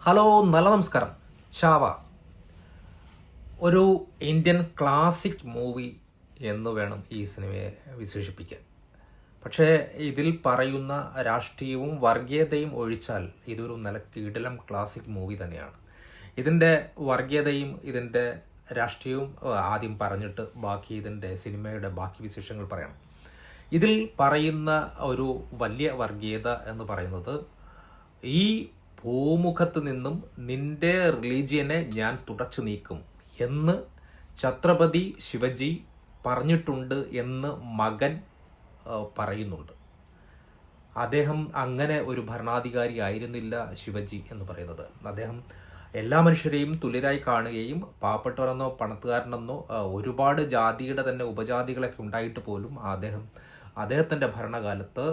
Hello, നല്ല നമസ്കാരം. ചാവ ഒരു ഇന്ത്യൻ ക്ലാസിക് മൂവി എന്ന് വേണം ഈ സിനിമയെ വിശേഷിപ്പിക്കാൻ. പക്ഷേ ഇതിൽ പറയുന്ന രാഷ്ട്രീയവും വർഗീയതയും ഒഴിച്ചാൽ ഇതൊരു നല്ല കിടിലം ക്ലാസിക് മൂവി തന്നെയാണ്. ഇതിൻ്റെ വർഗീയതയും ഇതിൻ്റെ രാഷ്ട്രീയവും ആദ്യം പറഞ്ഞിട്ട് ബാക്കി ഇതിൻ്റെ സിനിമയുടെ ബാക്കി വിശേഷങ്ങൾ പറയണം. ഇതിൽ പറയുന്ന ഒരു വലിയ വർഗീയത എന്ന് പറയുന്നത്, ഈ ഭൂമുഖത്ത് നിന്നും നിന്റെ റിലീജിയനെ ഞാൻ തുടച്ചു നീക്കും എന്ന് ഛത്രപതി ശിവജി പറഞ്ഞിട്ടുണ്ട് എന്ന് മകൻ പറയുന്നുണ്ട്. അദ്ദേഹം അങ്ങനെ ഒരു ഭരണാധികാരി ആയിരുന്നില്ല ശിവജി എന്ന് പറയുന്നത്. അദ്ദേഹം എല്ലാ മനുഷ്യരെയും തുല്യരായി കാണുകയും പാവപ്പെട്ടവരെന്നോ പണത്തുകാരനെന്നോ ഒരുപാട് ജാതിയുടെ തന്നെ ഉപജാതികളൊക്കെ ഉണ്ടായിട്ട് പോലും അദ്ദേഹത്തിൻ്റെ ഭരണകാലത്ത്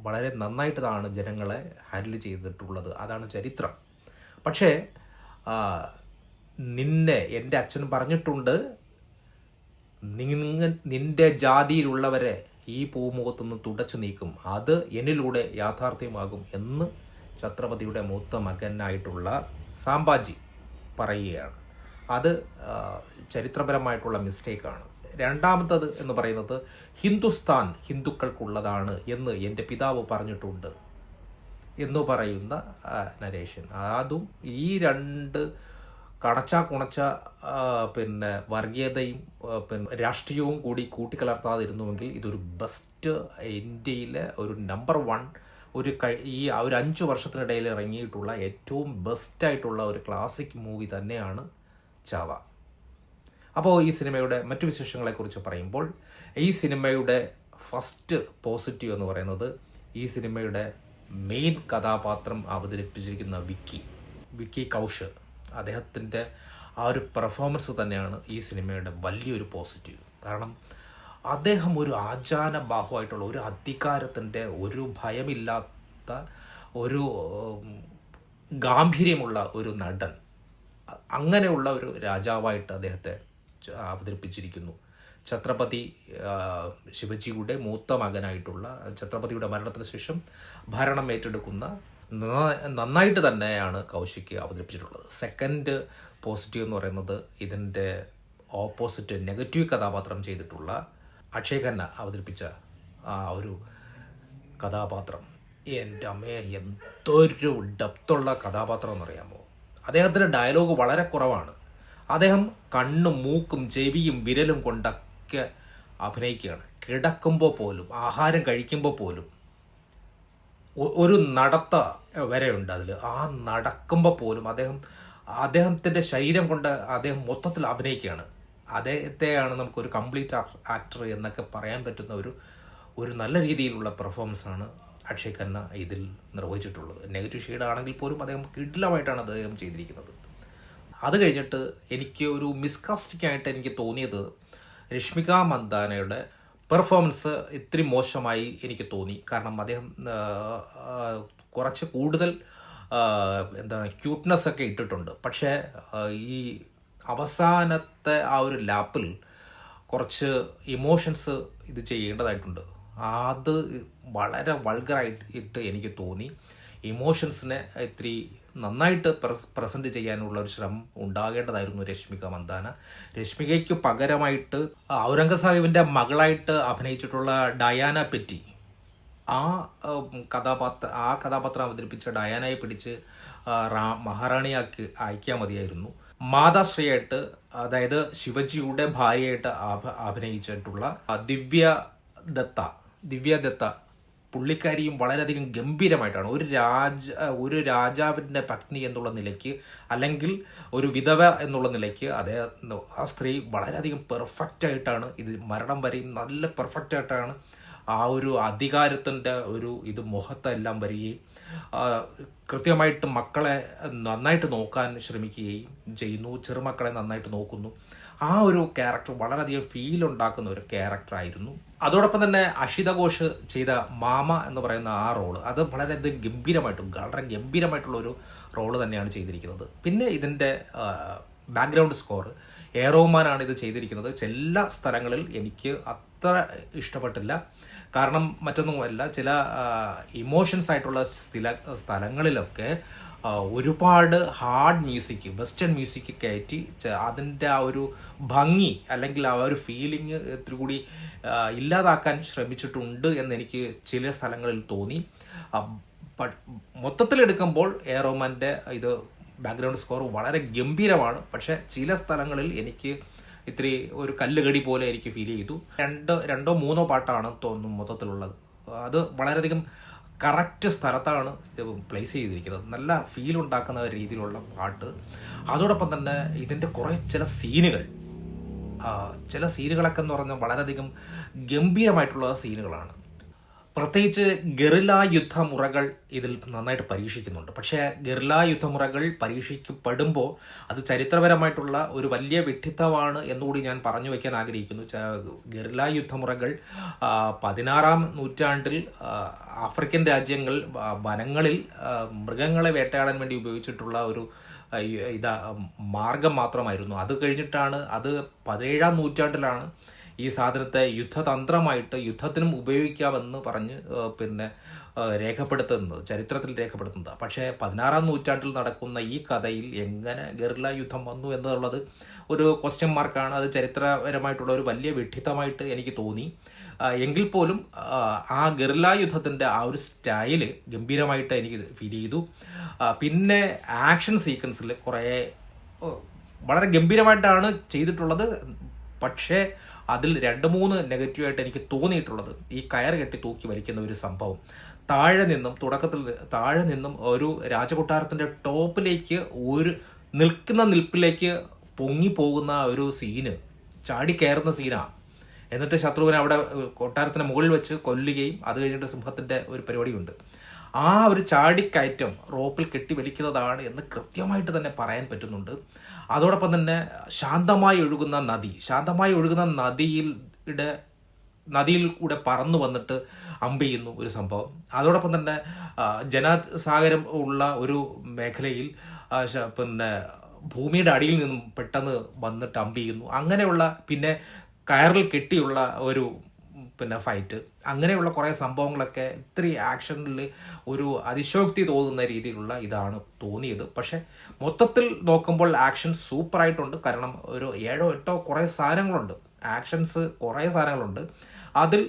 വളരെ നന്നായിട്ടാണ് ജനങ്ങളെ ഹാൻഡിൽ ചെയ്തിട്ടുള്ളത്. അതാണ് ചരിത്രം. പക്ഷേ എൻ്റെ അച്ഛൻ പറഞ്ഞിട്ടുണ്ട്, നിന്റെ ജാതിയിലുള്ളവരെ ഈ ഭൂമുഖത്തുനിന്ന് തുടച്ചു നീക്കും, അത് എന്നിലൂടെ യാഥാർത്ഥ്യമാകും എന്ന് ഛത്രപതിയുടെ മൂത്ത മകനായിട്ടുള്ള സാംബാജി പറയുകയാണ്. അത് ചരിത്രപരമായിട്ടുള്ള മിസ്റ്റേക്കാണ്. രണ്ടാമത്തത് എന്ന് പറയുന്നത്, ഹിന്ദുസ്ഥാൻ ഹിന്ദുക്കൾക്കുള്ളതാണ് എന്ന് എൻ്റെ പിതാവ് പറഞ്ഞിട്ടുണ്ട് എന്ന് പറയുന്ന നരേഷൻ. അതും ഈ രണ്ട് കുണച്ച വർഗീയതയും രാഷ്ട്രീയവും കൂടി കൂട്ടിക്കലർത്താതിരുന്നുവെങ്കിൽ ഇതൊരു ബെസ്റ്റ്, ഇന്ത്യയിലെ ഒരു നമ്പർ 1 ഈ ഒരു 5 വർഷത്തിനിടയിൽ ഇറങ്ങിയിട്ടുള്ള ഏറ്റവും ബെസ്റ്റായിട്ടുള്ള ഒരു ക്ലാസിക് മൂവി തന്നെയാണ് ചാവ. അപ്പോൾ ഈ സിനിമയുടെ മറ്റു വിശേഷങ്ങളെക്കുറിച്ച് പറയുമ്പോൾ, ഈ സിനിമയുടെ ഫസ്റ്റ് പോസിറ്റീവ് എന്ന് പറയുന്നത്, ഈ സിനിമയുടെ മെയിൻ കഥാപാത്രം അവതരിപ്പിച്ചിരിക്കുന്ന വിക്കി കൗഷ്, അദ്ദേഹത്തിൻ്റെ ആ ഒരു പെർഫോമൻസ് തന്നെയാണ് ഈ സിനിമയുടെ വലിയൊരു പോസിറ്റീവ്. കാരണം അദ്ദേഹം ഒരു ആചാരബാഹുവായിട്ടുള്ള, ഒരു അധികാരത്തിൻ്റെ ഒരു ഭയമില്ലാത്ത, ഒരു ഗാംഭീര്യമുള്ള ഒരു നടൻ, അങ്ങനെയുള്ള ഒരു രാജാവായിട്ട് അദ്ദേഹത്തെ അവതരിപ്പിച്ചിരിക്കുന്നു. ഛത്രപതി ശിവജിയുടെ മൂത്ത മകനായിട്ടുള്ള, ഛത്രപതിയുടെ മരണത്തിന് ശേഷം ഭരണം ഏറ്റെടുക്കുന്ന നന്നായിട്ട് തന്നെയാണ് കൗശിക്ക് അവതരിപ്പിച്ചിട്ടുള്ളത്. സെക്കൻഡ് പോസിറ്റീവ് എന്ന് പറയുന്നത്, ഇതിൻ്റെ ഓപ്പോസിറ്റ് നെഗറ്റീവ് കഥാപാത്രം ചെയ്തിട്ടുള്ള അക്ഷയ് ഖന്ന അവതരിപ്പിച്ച ആ ഒരു കഥാപാത്രം, എൻ്റെ അമ്മയെ എന്തൊരു ഡെപ്തുള്ള കഥാപാത്രം എന്നറിയാമോ. അദ്ദേഹത്തിൻ്റെ ഡയലോഗ് വളരെ കുറവാണ്. അദ്ദേഹം കണ്ണും മൂക്കും ചെവിയും വിരലും കൊണ്ടൊക്കെ അഭിനയിക്കുകയാണ്. കിടക്കുമ്പോൾ പോലും, ആഹാരം കഴിക്കുമ്പോൾ പോലും ഒരു നടത്ത വരെയുണ്ട് അതിൽ. ആ നടക്കുമ്പോൾ പോലും അദ്ദേഹത്തിൻ്റെ ശരീരം കൊണ്ട് അദ്ദേഹം മൊത്തത്തിൽ അഭിനയിക്കുകയാണ്. അദ്ദേഹത്തെയാണ് നമുക്കൊരു കംപ്ലീറ്റ് ആക്ടർ എന്നൊക്കെ പറയാൻ പറ്റുന്ന ഒരു നല്ല രീതിയിലുള്ള പെർഫോമൻസാണ് അക്ഷയ് ഖന്ന ഇതിൽ നിർവഹിച്ചിട്ടുള്ളത്. നെഗറ്റീവ് ഷെയ്ഡാണെങ്കിൽ പോലും അദ്ദേഹം കിടിലമായിട്ടാണ് അദ്ദേഹം ചെയ്തിരിക്കുന്നത്. അത് കഴിഞ്ഞിട്ട് എനിക്ക് ഒരു മിസ്കാസ്റ്റിംഗ് ആയിട്ട് എനിക്ക് തോന്നിയത്, രശ്മിക മന്ദാനയുടെ പെർഫോമൻസ് ഇത്തിരി മോശമായി എനിക്ക് തോന്നി. കാരണം അദ്ദേഹം കുറച്ച് കൂടുതൽ ക്യൂട്ട്നെസ് ഒക്കെ ഇട്ടിട്ടുണ്ട്. പക്ഷേ ഈ അവസാനത്തെ ആ ഒരു ലാപ്പിൽ കുറച്ച് ഇമോഷൻസ് ഇത് ചെയ്യേണ്ടതായിട്ടുണ്ട്. അത് വളരെ വൾഗറായിട്ട് എനിക്ക് തോന്നി. ഇമോഷൻസിനെ ഇത്തിരി നന്നായിട്ട് പ്രസൻറ്റ് ചെയ്യാനുള്ള ഒരു ശ്രമം ഉണ്ടാകേണ്ടതായിരുന്നു രശ്മിക മന്ദാന. രശ്മികയ്ക്ക് പകരമായിട്ട് ഔറംഗസേബിൻ്റെ മകളായിട്ട് അഭിനയിച്ചിട്ടുള്ള ഡയാന പെറ്റി, ആ കഥാപാത്രം അവതരിപ്പിച്ച ഡയാനയെ പിടിച്ച് മഹാറാണിയാക്കി അയക്കാൻ മതിയായിരുന്നു. മാതാശ്രീയായിട്ട്, അതായത് ശിവജിയുടെ ഭാര്യയായിട്ട് അഭിനയിച്ചിട്ടുള്ള ദിവ്യ ദത്ത പുള്ളിക്കാരിയും വളരെയധികം ഗംഭീരമായിട്ടാണ് ഒരു രാജാവിൻ്റെ പത്നി എന്നുള്ള നിലയ്ക്ക്, അല്ലെങ്കിൽ ഒരു വിധവ എന്നുള്ള നിലയ്ക്ക് ആ സ്ത്രീ വളരെയധികം പെർഫെക്റ്റായിട്ടാണ് ഇത് മരണം വരെയും നല്ല പെർഫെക്റ്റായിട്ടാണ് ആ ഒരു അധികാരത്തിൻ്റെ ഇത് മുഖത്തെല്ലാം വരികയും കൃത്യമായിട്ട് മക്കളെ നന്നായിട്ട് നോക്കാൻ ശ്രമിക്കുകയും ചെയ്യുന്നു. ചെറുമക്കളെ നന്നായിട്ട് നോക്കുന്നു. ആ ഒരു ക്യാരക്ടർ വളരെയധികം ഫീൽ ഉണ്ടാക്കുന്ന ഒരു ക്യാരക്ടറായിരുന്നു. അതോടൊപ്പം തന്നെ അഷിത ഘോഷ് ചെയ്ത മാമ എന്ന് പറയുന്ന ആ റോള്, അത് വളരെ ഗംഭീരമായിട്ടുള്ള ഒരു റോള് തന്നെയാണ് ചെയ്തിരിക്കുന്നത്. പിന്നെ ഇതിൻ്റെ ബാക്ക്ഗ്രൗണ്ട് സ്കോർ എ റഹ്മാനാണ് ഇത് ചെയ്തിരിക്കുന്നത്. ചില സ്ഥലങ്ങളിൽ എനിക്ക് അത്ര ഇഷ്ടപ്പെട്ടില്ല. കാരണം മറ്റൊന്നുമല്ല, ചില ഇമോഷൻസ് ആയിട്ടുള്ള ചില സ്ഥലങ്ങളിലൊക്കെ ഒരുപാട് ഹാർഡ് മ്യൂസിക്, വെസ്റ്റേൺ മ്യൂസിക് കയറ്റി അതിൻ്റെ ആ ഒരു ഭംഗി അല്ലെങ്കിൽ ആ ഒരു ഫീലിംഗ് ഇത്തിരി കൂടി ഇല്ലാതാക്കാൻ ശ്രമിച്ചിട്ടുണ്ട് എന്നെനിക്ക് ചില സ്ഥലങ്ങളിൽ തോന്നി. മൊത്തത്തിലെടുക്കുമ്പോൾ എ റഹ്മാൻ്റെ ഇത് ബാക്ക്ഗ്രൗണ്ട് സ്കോർ വളരെ ഗംഭീരമാണ്. പക്ഷേ ചില സ്ഥലങ്ങളിൽ എനിക്ക് ഇത്തിരി ഒരു കല്ലുകടി പോലെ എനിക്ക് ഫീൽ ചെയ്തു. രണ്ടോ മൂന്നോ പാട്ടാണ് തോന്നുന്നു മൊത്തത്തിലുള്ളത്. അത് വളരെയധികം കറക്റ്റ് സ്ഥലത്താണ് പ്ലേസ് ചെയ്തിരിക്കുന്നത്. നല്ല ഫീൽ ഉണ്ടാക്കുന്ന രീതിയിലുള്ള പാട്ട്. അതോടൊപ്പം തന്നെ ഇതിൻ്റെ കുറേ ചില സീനുകളൊക്കെ എന്ന് പറഞ്ഞാൽ വളരെയധികം ഗംഭീരമായിട്ടുള്ള സീനുകളാണ്. പ്രത്യേകിച്ച് ഗറില്ല യുദ്ധമുറകൾ ഇതിൽ നന്നായിട്ട് പരീക്ഷിക്കുന്നുണ്ട്. പക്ഷേ ഗറില്ല യുദ്ധമുറകൾ പരീക്ഷിക്കപ്പെടുമ്പോൾ അത് ചരിത്രപരമായിട്ടുള്ള ഒരു വലിയ വിഡ്ഢിത്തമാണ് എന്നുകൂടി ഞാൻ പറഞ്ഞു വയ്ക്കാൻ ആഗ്രഹിക്കുന്നു. ഗറില്ല യുദ്ധമുറകൾ 16-ാം നൂറ്റാണ്ടിൽ ആഫ്രിക്കൻ രാജ്യങ്ങൾ വനങ്ങളിൽ മൃഗങ്ങളെ വേട്ടയാടാൻ വേണ്ടി ഉപയോഗിച്ചിട്ടുള്ള ഒരു മാർഗം മാത്രമായിരുന്നു. അത് കഴിഞ്ഞിട്ടാണ്, അത് 17-ാം നൂറ്റാണ്ടിലാണ് ഈ സാധനത്തെ യുദ്ധതന്ത്രമായിട്ട് യുദ്ധത്തിനും ഉപയോഗിക്കാമെന്ന് പറഞ്ഞ് ചരിത്രത്തിൽ രേഖപ്പെടുത്തുന്നത്. പക്ഷേ 16-ാം നൂറ്റാണ്ടിൽ നടക്കുന്ന ഈ കഥയിൽ എങ്ങനെ ഗറില്ല യുദ്ധം വന്നു എന്നുള്ളത് ഒരു ക്വസ്റ്റ്യൻ മാർക്കാണ്. അത് ചരിത്രപരമായിട്ടുള്ള ഒരു വലിയ വിഡ്ഢിത്തമായിട്ട് എനിക്ക് തോന്നി. എങ്കിൽ പോലും ആ ഗറില്ല യുദ്ധത്തിൻ്റെ ആ ഒരു സ്റ്റൈല് ഗംഭീരമായിട്ട് എനിക്ക് ഫീൽ ചെയ്തു. പിന്നെ ആക്ഷൻ സീക്വൻസിൽ വളരെ ഗംഭീരമായിട്ടാണ് ചെയ്തിട്ടുള്ളത്. പക്ഷേ അതിൽ 2-3 നെഗറ്റീവായിട്ട് എനിക്ക് തോന്നിയിട്ടുള്ളത് ഈ കയർ കെട്ടി തൂക്കി വലിക്കുന്ന ഒരു സംഭവം. താഴെ നിന്നും ഒരു രാജകൊട്ടാരത്തിൻ്റെ ടോപ്പിലേക്ക് നിൽപ്പിലേക്ക് പൊങ്ങിപ്പോകുന്ന ഒരു സീന്, ചാടി കയറുന്ന സീനാണ്. എന്നിട്ട് ശത്രുവിനെ അവിടെ കൊട്ടാരത്തിന് മുകളിൽ വെച്ച് കൊല്ലുകയും അത് കഴിഞ്ഞിട്ട് സിംഹത്തിൻ്റെ ഒരു പരിപാടിയുണ്ട്. ആ ഒരു ചാടിക്കയറ്റം റോപ്പിൽ കെട്ടി വലിക്കുന്നതാണ് എന്ന് കൃത്യമായിട്ട് തന്നെ പറയാൻ പറ്റുന്നുണ്ട്. അതോടൊപ്പം തന്നെ ശാന്തമായി ഒഴുകുന്ന നദിയിൽ കൂടെ പറന്നു വന്നിട്ട് അമ്പെയ്യുന്നു ഒരു സംഭവം. അതോടൊപ്പം തന്നെ ജനസാഗരം ഉള്ള ഒരു മേഖലയിൽ ഭൂമിയുടെ അടിയിൽ നിന്നും പെട്ടെന്ന് വന്നിട്ട് അമ്പെയ്യുന്നു. അങ്ങനെയുള്ള പിന്നെ കയറിൽ കെട്ടിയുള്ള ഒരു ഫൈറ്റ്, അങ്ങനെയുള്ള കുറേ സംഭവങ്ങളൊക്കെ ഇത്തിരി ആക്ഷനിൽ ഒരു അതിശയോക്തി തോന്നുന്ന രീതിയിലുള്ള ഇതാണ് തോന്നിയത്. പക്ഷേ മൊത്തത്തിൽ നോക്കുമ്പോൾ ആക്ഷൻ സൂപ്പറായിട്ടുണ്ട്. കാരണം ഒരു 7-8 കുറേ സാധനങ്ങളുണ്ട്, കുറേ സാധനങ്ങളുണ്ട്. അതിൽ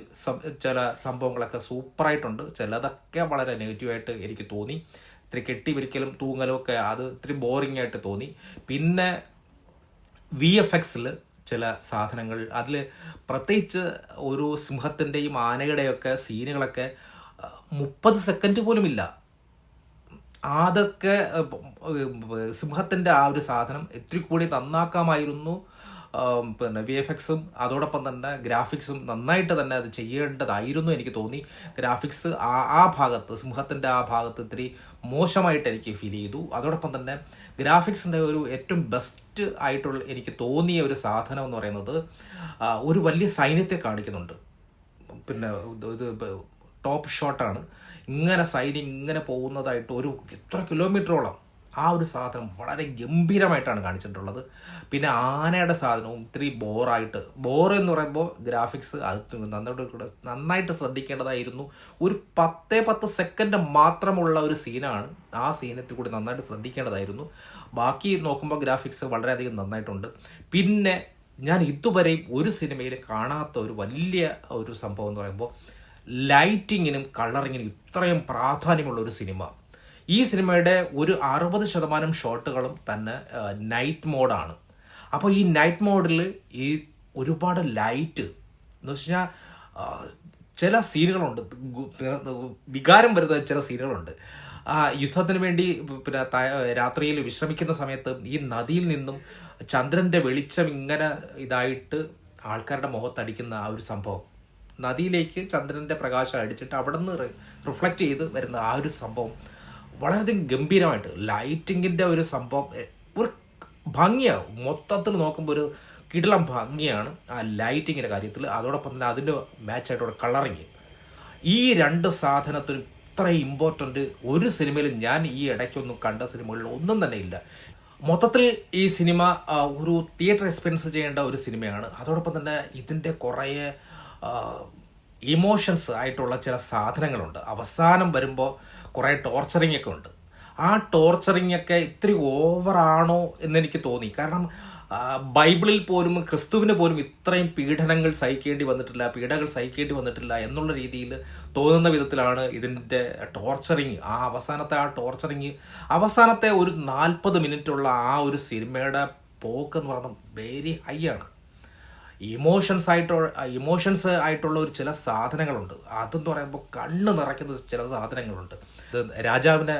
ചില സംഭവങ്ങളൊക്കെ സൂപ്പറായിട്ടുണ്ട്. ചിലതൊക്കെ വളരെ നെഗറ്റീവായിട്ട് എനിക്ക് തോന്നി. ഇത്തിരി കെട്ടിവലിക്കലും തൂങ്ങലും ഒക്കെ അത് ഇത്തിരി ബോറിംഗ് ആയിട്ട് തോന്നി. പിന്നെ VFXൽ ചില സാധനങ്ങൾ, അതിൽ പ്രത്യേകിച്ച് ഒരു സിംഹത്തിൻ്റെയും ആനയുടെയൊക്കെ സീനുകളൊക്കെ 30 സെക്കൻഡ് പോലും ഇല്ല. അതൊക്കെ സിംഹത്തിൻ്റെ ആ ഒരു സാധനം ഇത്തിരി കൂടി നന്നാക്കാമായിരുന്നു. VFXും അതോടൊപ്പം തന്നെ ഗ്രാഫിക്സും നന്നായിട്ട് തന്നെ അത് ചെയ്യേണ്ടതായിരുന്നു എനിക്ക് തോന്നി. ഗ്രാഫിക്സ് ആ ഭാഗത്ത്, സിംഹത്തിൻ്റെ ആ ഭാഗത്ത് ഇത്തിരി മോശമായിട്ട് എനിക്ക് ഫീൽ ചെയ്തു. അതോടൊപ്പം തന്നെ ഗ്രാഫിക്സിൻ്റെ ഒരു ഏറ്റവും ബെസ്റ്റ് ആയിട്ടുള്ള എനിക്ക് തോന്നിയ ഒരു സാധനം എന്ന് പറയുന്നത് ഒരു വലിയ സൈന്യത്തെ കാണിക്കുന്നുണ്ട്. ഇത് ടോപ്പ് ഷോട്ടാണ്. സൈന്യം ഇങ്ങനെ പോകുന്നതായിട്ട് ഒരു എത്ര കിലോമീറ്ററോളം ആ ഒരു സാധനം വളരെ ഗംഭീരമായിട്ടാണ് കാണിച്ചിട്ടുള്ളത്. പിന്നെ ആനയുടെ സാധനവും ഇത്തിരി ബോർ എന്ന് പറയുമ്പോൾ ഗ്രാഫിക്സ് അത് നന്നായിട്ട് ശ്രദ്ധിക്കേണ്ടതായിരുന്നു. ഒരു 10 സെക്കൻഡ് മാത്രമുള്ള ഒരു സീനാണ്. ആ സീനത്തിൽ കൂടി നന്നായിട്ട് ശ്രദ്ധിക്കേണ്ടതായിരുന്നു. ബാക്കി നോക്കുമ്പോൾ ഗ്രാഫിക്സ് വളരെയധികം നന്നായിട്ടുണ്ട്. പിന്നെ ഞാൻ ഇതുവരെയും ഒരു സിനിമയിൽ കാണാത്ത ഒരു വലിയ ഒരു സംഭവം എന്ന് പറയുമ്പോൾ ലൈറ്റിങ്ങിനും കളറിങ്ങിനും ഇത്രയും പ്രാധാന്യമുള്ള ഒരു സിനിമ. ഈ സിനിമയുടെ ഒരു 60% ഷോട്ടുകളും തന്നെ നൈറ്റ് മോഡാണ്. അപ്പോൾ ഈ നൈറ്റ് മോഡിൽ ഈ ഒരുപാട് ലൈറ്റ് എന്ന് വെച്ച് കഴിഞ്ഞാൽ ചില സീനുകളുണ്ട്, വികാരം വരുന്ന ചില സീനുകളുണ്ട്. യുദ്ധത്തിന് വേണ്ടി രാത്രിയിൽ വിശ്രമിക്കുന്ന സമയത്ത് ഈ നദിയിൽ നിന്നും ചന്ദ്രൻ്റെ വെളിച്ചം ഇങ്ങനെ ഇതായിട്ട് ആൾക്കാരുടെ മുഖത്തടിക്കുന്ന ആ ഒരു സംഭവം, നദിയിലേക്ക് ചന്ദ്രൻ്റെ പ്രകാശം അടിച്ചിട്ട് അവിടെ നിന്ന് റിഫ്ലക്റ്റ് ചെയ്ത് വരുന്ന ആ ഒരു സംഭവം വളരെയധികം ഗംഭീരമായിട്ട് ലൈറ്റിങ്ങിൻ്റെ ഒരു സംഭവം, ഒരു ഭംഗിയാവും. മൊത്തത്തിൽ നോക്കുമ്പോൾ ഒരു കിടിലം ഭംഗിയാണ് ആ ലൈറ്റിങ്ങിൻ്റെ കാര്യത്തിൽ. അതോടൊപ്പം തന്നെ അതിൻ്റെ മാച്ചായിട്ടുള്ള കളറിങ്, ഈ 2 സാധനത്തിനും ഇത്ര ഇമ്പോർട്ടൻ്റ് ഒരു സിനിമയിലും ഞാൻ ഈ ഇടയ്ക്കൊന്നും കണ്ട സിനിമകളിൽ ഒന്നും തന്നെ ഇല്ല. മൊത്തത്തിൽ ഈ സിനിമ ഒരു തിയേറ്റർ എക്സ്പീരിയൻസ് ചെയ്യേണ്ട ഒരു സിനിമയാണ്. അതോടൊപ്പം തന്നെ ഇതിൻ്റെ കുറേ ഇമോഷൻസ് ആയിട്ടുള്ള ചില സാധനങ്ങളുണ്ട്. അവസാനം വരുമ്പോൾ കുറേ ടോർച്ചറിങ് ഒക്കെ ഉണ്ട്. ആ ടോർച്ചറിങ് ഒക്കെ ഇത്തിരി ഓവറാണോ എന്നെനിക്ക് തോന്നി. കാരണം ബൈബിളിൽ പോലും ക്രിസ്തുവിന് പോലും ഇത്രയും പീഡനങ്ങൾ സഹിക്കേണ്ടി വന്നിട്ടില്ല എന്നുള്ള രീതിയിൽ തോന്നുന്ന വിധത്തിലാണ് ഇതിൻ്റെ ടോർച്ചറിങ്. അവസാനത്തെ ഒരു 40 മിനിറ്റുള്ള ആ ഒരു സിനിമയുടെ പോക്ക് എന്ന് പറയുന്നത് വെരി ഹൈ ആണ്. ഇമോഷൻസ് ആയിട്ടുള്ള ഒരു ചില സാധനങ്ങളുണ്ട്. അതെന്ന് പറയുമ്പോൾ കണ്ണ് നിറയ്ക്കുന്ന ചില സാധനങ്ങളുണ്ട്. രാജാവിനെ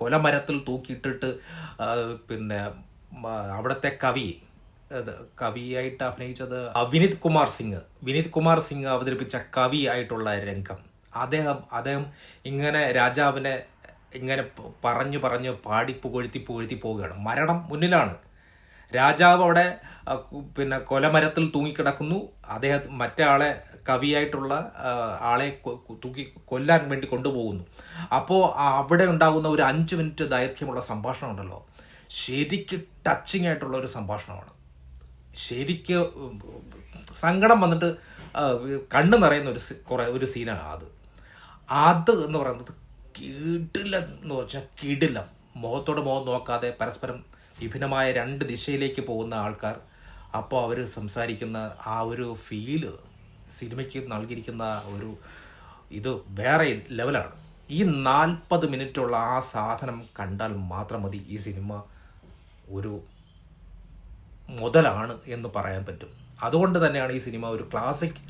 കൊലമരത്തിൽ തൂക്കിയിട്ടിട്ട് പിന്നെ അവിടുത്തെ കവിയായിട്ട് അഭിനയിച്ചത് വിനീത് കുമാർ സിംഗ് അവതരിപ്പിച്ച കവി ആയിട്ടുള്ള രംഗം. അദ്ദേഹം ഇങ്ങനെ രാജാവിനെ ഇങ്ങനെ പറഞ്ഞു പാടി പുകഴ്ത്തി പോവുകയാണ്. മരണം മുന്നിലാണ്. രാജാവ് അവിടെ പിന്നെ കൊലമരത്തിൽ തൂങ്ങിക്കിടക്കുന്നു. മറ്റേ ആളെ കവിയായിട്ടുള്ള ആളെ കൊല്ലാൻ വേണ്ടി കൊണ്ടുപോകുന്നു. അപ്പോൾ അവിടെ ഉണ്ടാകുന്ന ഒരു 5 മിനിറ്റ് ദൈർഘ്യമുള്ള സംഭാഷണം ഉണ്ടല്ലോ, ശരിക്ക് ടച്ചിങ് ആയിട്ടുള്ള ഒരു സംഭാഷണമാണ്. ശരിക്ക് സങ്കടം വന്നിട്ട് കണ്ണ് നിറയുന്ന ഒരു സീനാണ് അത് എന്ന് പറയുന്നത്. കിടിലം. മുഖത്തോട് മുഖം നോക്കാതെ പരസ്പരം വിഭിന്നമായ 2 ദിശയിലേക്ക് പോകുന്ന ആൾക്കാർ. അപ്പോൾ അവർ സംസാരിക്കുന്ന ആ ഒരു ഫീല് സിനിമയ്ക്ക് നൽകിയിരിക്കുന്ന ഇത് വേറെ ലെവലാണ്. ഈ 40 മിനിറ്റുള്ള ആ സാധനം കണ്ടാൽ മാത്രം മതി ഈ സിനിമ ഒരു മുതലാണ് എന്ന് പറയാൻ പറ്റും. അതുകൊണ്ട് തന്നെയാണ് ഈ സിനിമ ഒരു ക്ലാസിക്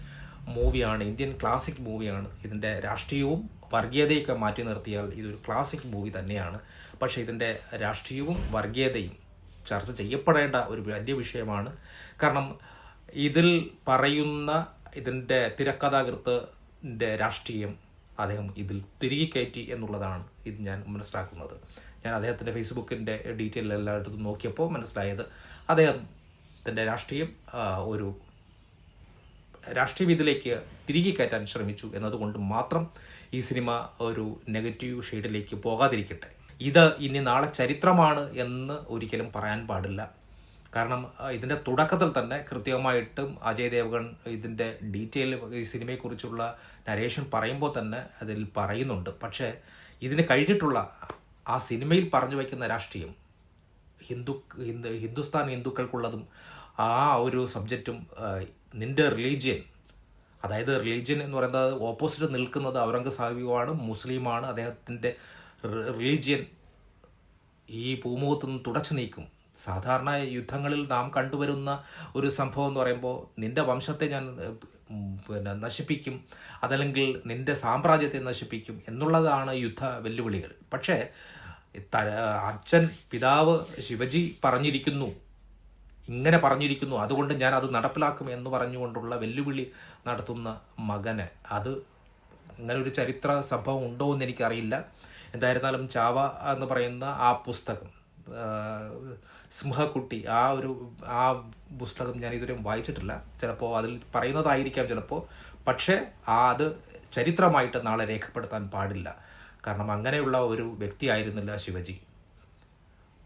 മൂവിയാണ്, ഇന്ത്യൻ ക്ലാസിക് മൂവിയാണ്. ഇതിൻ്റെ രാഷ്ട്രീയവും വർഗീയതയൊക്കെ മാറ്റി നിർത്തിയാൽ ഇതൊരു ക്ലാസിക് മൂവി തന്നെയാണ്. പക്ഷേ ഇതിൻ്റെ രാഷ്ട്രീയവും വർഗീയതയും ചർച്ച ചെയ്യപ്പെടേണ്ട ഒരു വലിയ വിഷയമാണ്. കാരണം ഇതിൽ പറയുന്ന ഇതിൻ്റെ തിരക്കഥാകൃത്തിൻ്റെ രാഷ്ട്രീയം അദ്ദേഹം ഇതിൽ തിരികെ കയറ്റി എന്നുള്ളതാണ് ഇത് ഞാൻ മനസ്സിലാക്കുന്നത്. ഞാൻ അദ്ദേഹത്തിൻ്റെ ഫേസ്ബുക്കിൻ്റെ ഡീറ്റെയിൽ എല്ലായിടത്തും നോക്കിയപ്പോൾ മനസ്സിലായത് അദ്ദേഹത്തിൻ്റെ രാഷ്ട്രീയം ഒരു രാഷ്ട്രീയ ഇതിലേക്ക് തിരികെ കയറ്റാൻ ശ്രമിച്ചു എന്നതുകൊണ്ട് മാത്രം ഈ സിനിമ ഒരു നെഗറ്റീവ് ഷെയ്ഡിലേക്ക് പോകാതിരിക്കട്ടെ. ഇത് ഇനി നാളെ ചരിത്രമാണ് എന്ന് ഒരിക്കലും പറയാൻ പാടില്ല. കാരണം ഇതിൻ്റെ തുടക്കത്തിൽ തന്നെ കൃത്യമായിട്ടും അജയ് ദേവ്ഗൺ ഇതിൻ്റെ ഡീറ്റെയിൽ ഈ സിനിമയെക്കുറിച്ചുള്ള നരേഷൻ പറയുമ്പോൾ തന്നെ അതിൽ പറയുന്നുണ്ട്. ഇതിന് കഴിഞ്ഞിട്ടുള്ള ആ സിനിമയിൽ പറഞ്ഞു വയ്ക്കുന്ന രാഷ്ട്രീയം ഹിന്ദുക്കൾക്കുള്ളതും ആ ഒരു സബ്ജക്റ്റും നിൻ്റെ റിലീജിയൻ, അതായത് റിലീജിയൻ എന്ന് പറയുന്നത് ഓപ്പോസിറ്റ് നിൽക്കുന്നത് ഔറംഗസേബുമാണ്, മുസ്ലിമാണ്. അദ്ദേഹത്തിൻ്റെ റിലീജിയൻ ഈ ഭൂമുഖത്ത് നിന്ന് തുടച്ചു നീക്കും. സാധാരണ യുദ്ധങ്ങളിൽ നാം കണ്ടുവരുന്ന ഒരു സംഭവം എന്ന് പറയുമ്പോൾ നിൻ്റെ വംശത്തെ ഞാൻ നശിപ്പിക്കും, അതല്ലെങ്കിൽ നിൻ്റെ സാമ്രാജ്യത്തെ നശിപ്പിക്കും എന്നുള്ളതാണ് യുദ്ധ വെല്ലുവിളികൾ. പക്ഷേ പിതാവ് ശിവജി ഇങ്ങനെ പറഞ്ഞിരിക്കുന്നു, അതുകൊണ്ട് ഞാൻ അത് നടപ്പിലാക്കും എന്ന് പറഞ്ഞുകൊണ്ടുള്ള വെല്ലുവിളി നടത്തുന്ന മകന് അങ്ങനെ ഒരു ചരിത്ര സംഭവം ഉണ്ടോ എന്ന് എനിക്കറിയില്ല. എന്തായിരുന്നാലും ചാവ എന്ന് പറയുന്ന ആ പുസ്തകം, സിംഹക്കുട്ടി, ആ പുസ്തകം ഞാൻ ഇതുവരെയും വായിച്ചിട്ടില്ല. ചിലപ്പോൾ അതിൽ പറയുന്നതായിരിക്കാം ചിലപ്പോൾ. പക്ഷേ അത് ചരിത്രമായിട്ട് നാളെ രേഖപ്പെടുത്താൻ പാടില്ല. കാരണം അങ്ങനെയുള്ള ഒരു വ്യക്തിയായിരുന്നില്ല ശിവജി.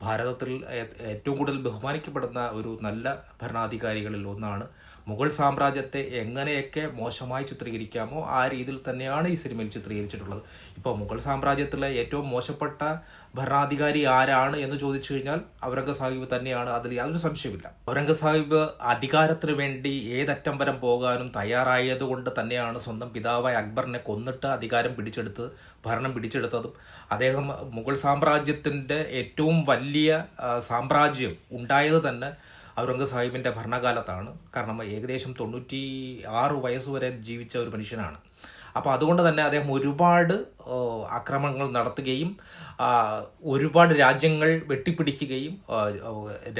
ഭാരതത്തിൽ ഏറ്റവും കൂടുതൽ ബഹുമാനിക്കപ്പെടുന്ന ഒരു നല്ല ഭരണാധികാരികളിൽ ഒന്നാണ്. മുഗൾ സാമ്രാജ്യത്തെ എങ്ങനെയൊക്കെ മോശമായി ചിത്രീകരിക്കാമോ ആ രീതിയിൽ തന്നെയാണ് ഈ സിനിമയിൽ ചിത്രീകരിച്ചിട്ടുള്ളത്. ഇപ്പോൾ മുഗൾ സാമ്രാജ്യത്തിലെ ഏറ്റവും മോശപ്പെട്ട ഭരണാധികാരി ആരാണ് എന്ന് ചോദിച്ചു കഴിഞ്ഞാൽ ഔറംഗസേബ് തന്നെയാണ്. അതിൽ യാതൊരു സംശയമില്ല. ഔറംഗസേബ് അധികാരത്തിന് വേണ്ടി ഏതറ്റം വരെ പോകാനും തയ്യാറായതുകൊണ്ട് തന്നെയാണ് സ്വന്തം പിതാവായ അക്ബറിനെ കൊന്നിട്ട് ഭരണം പിടിച്ചെടുത്തതും. അദ്ദേഹം മുഗൾ സാമ്രാജ്യത്തിൻ്റെ ഏറ്റവും വലിയ സാമ്രാജ്യം ഉണ്ടായത് തന്നെ ഔറംഗസേബിൻ്റെ ഭരണകാലത്താണ്. കാരണം ഏകദേശം 96 വയസ്സുവരെ ജീവിച്ച ഒരു മനുഷ്യനാണ്. അപ്പോൾ അതുകൊണ്ട് തന്നെ അദ്ദേഹം ഒരുപാട് ആക്രമണങ്ങൾ നടത്തുകയും ഒരുപാട് രാജ്യങ്ങൾ വെട്ടിപ്പിടിക്കുകയും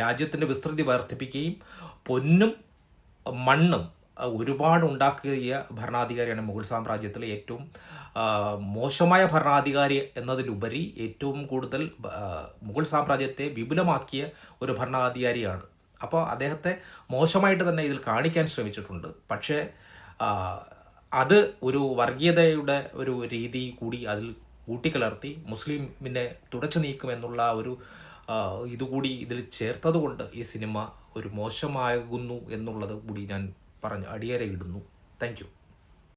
രാജ്യത്തിൻ്റെ വിസ്തൃതി വർദ്ധിപ്പിക്കുകയും പൊന്നും മണ്ണും ഒരുപാട് ഉണ്ടാക്കിയ ഭരണാധികാരിയാണ്. മുഗൾ സാമ്രാജ്യത്തിലെ ഏറ്റവും മോശമായ ഭരണാധികാരി എന്നതിലുപരി ഏറ്റവും കൂടുതൽ മുഗൾ സാമ്രാജ്യത്തെ വിപുലമാക്കിയ ഒരു ഭരണാധികാരിയാണ്. അപ്പോൾ അദ്ദേഹത്തെ മോശമായിട്ട് തന്നെ ഇതിൽ കാണിക്കാൻ ശ്രമിച്ചിട്ടുണ്ട്. പക്ഷേ അത് ഒരു വർഗീയതയുടെ ഒരു രീതി കൂടി അതിൽ കൂട്ടിക്കലർത്തി മുസ്ലിമിനെ തുടച്ചു നീക്കുമെന്നുള്ള ഒരു ഇതുകൂടി ഇതിൽ ചേർത്തതുകൊണ്ട് ഈ സിനിമ ഒരു മോശമാകുന്നു എന്നുള്ളത് കൂടി ഞാൻ അടിയറയിടുന്നു. Thank you.